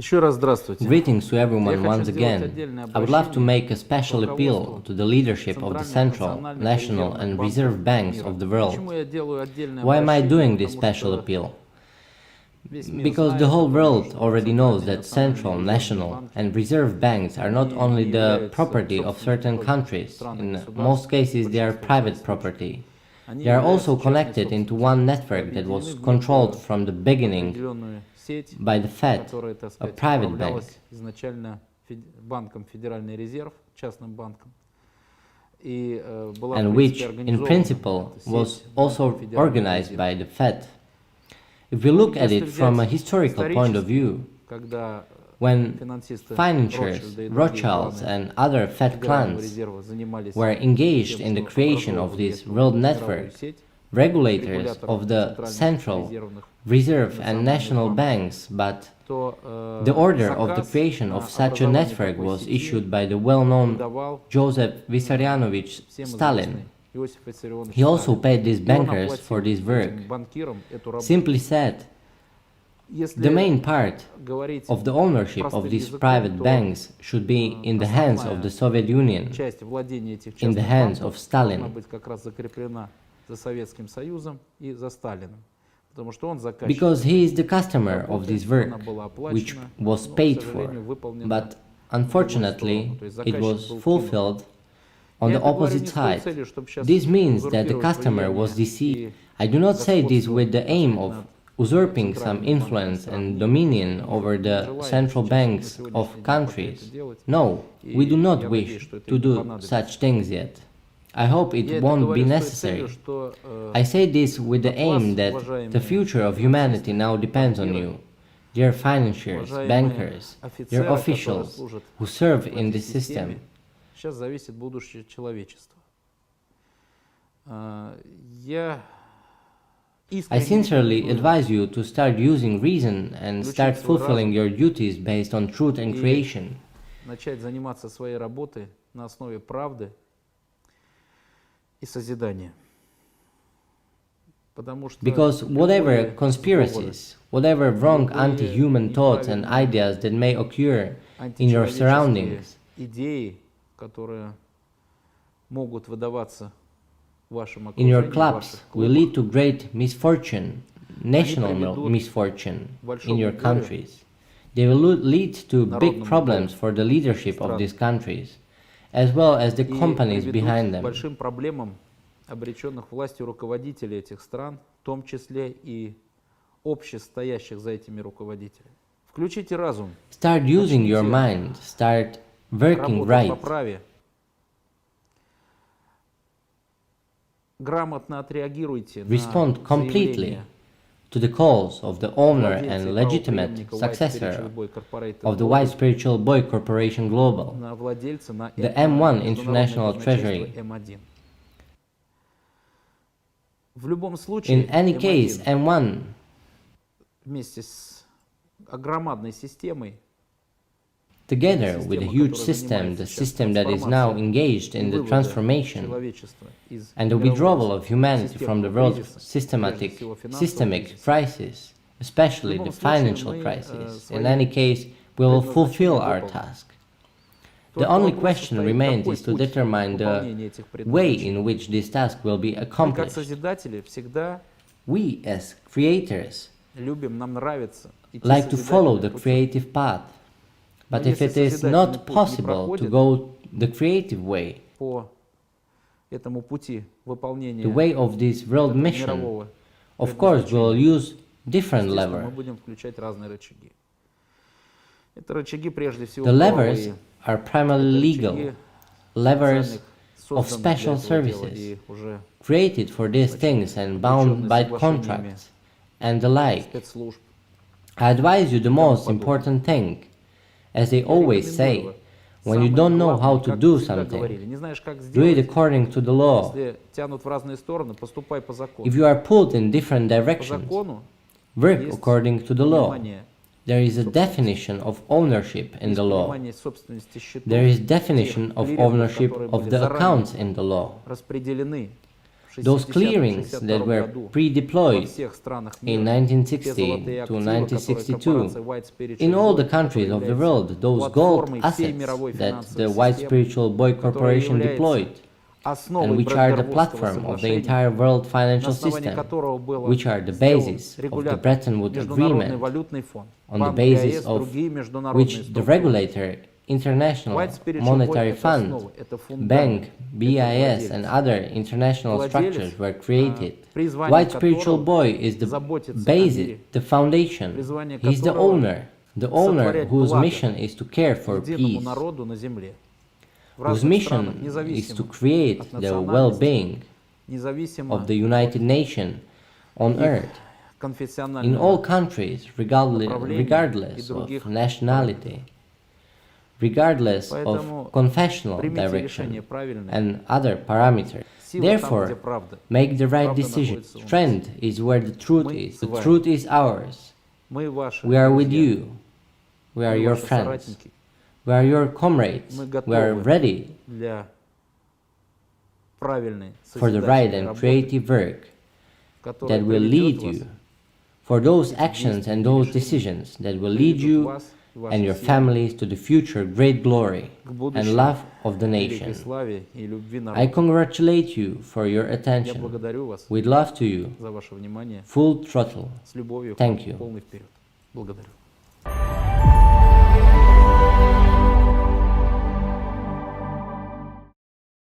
Greetings to everyone once again. I would love to make a special appeal to the leadership of the central, national and reserve banks of the world. Why am I doing this special appeal? Because the whole world already knows that central, national and reserve banks are not only the property of certain countries, in most cases they are private property. They are also connected into one network that was controlled from the beginning by the Fed, a private bank, and which, in principle, was also organized by the Fed. If we look at it from a historical point of view, when financiers, Rothschilds and other Fed clans were engaged in the creation of this world network, regulators of the central, reserve and national banks, but the order of the creation of such a network was issued by the well-known Joseph Vissarionovich Stalin. He also paid these bankers for this work. Simply said, the main part of the ownership of these private banks should be in the hands of the Soviet Union, in the hands of Stalin. Because he is the customer of this work, which was paid for, but unfortunately it was fulfilled on the opposite side. This means that the customer was deceived. I do not say this with the aim of usurping some influence and dominion over the central banks of countries. No, we do not wish to do such things yet. I hope it won't be necessary. I say this with the aim that the future of humanity now depends on you, dear financiers, bankers, dear officials who serve in this system. I sincerely advise you to start using reason and start fulfilling your duties based on truth and creation. Because whatever conspiracies, whatever wrong anti-human thoughts and ideas that may occur in your surroundings, in your clubs will lead to great misfortune, national misfortune in your countries. They will lead to big problems for the leadership of these countries, as well as the companies behind them. Start using your mind, start working right. Respond completely to the calls of the owner and legitimate successor of the White Spiritual Boy Corporation Global, the M1 International Treasury. In any case, M1 together with a huge system, the system that is now engaged in the transformation and the withdrawal of humanity from the world's systemic crisis, especially the financial crisis. In any case, we will fulfill our task. The only question remains is to determine the way in which this task will be accomplished. We, as creators, like to follow the creative path. But if it is not possible to go the creative way, the way of this world mission, of course we'll use different levers. The levers are primarily legal, levers of special services, created for these things and bound by contracts, and the like. I advise you the most important thing. As they always say, when you don't know how to do something, do it according to the law. If you are pulled in different directions, work according to the law. There is a definition of ownership in the law. There is definition of ownership of the accounts in the law. Those clearings that were pre-deployed in 1960 to 1962 in all the countries of the world, those gold assets that the White Spiritual Boy Corporation deployed, and which are the platform of the entire world financial system, which are the basis of the Bretton Woods Agreement, on the basis of which the regulator, International Monetary Fund, Bank, BIS, and other international structures were created. White Spiritual Boy is the basis, the foundation. He is the owner whose mission is to care for peace, whose mission is to create the well-being of the United Nations on earth, in all countries, regardless of nationality, regardless of confessional direction and other parameters. Therefore, make the right decision. Strength is where the truth is. The truth is ours. We are with you. We are your friends. We are your comrades. We are ready for the right and creative work that will lead you, for those actions and those decisions that will lead you and your families to the future great glory and love of the nation. I congratulate you for your attention. With love to you, full throttle. Thank you.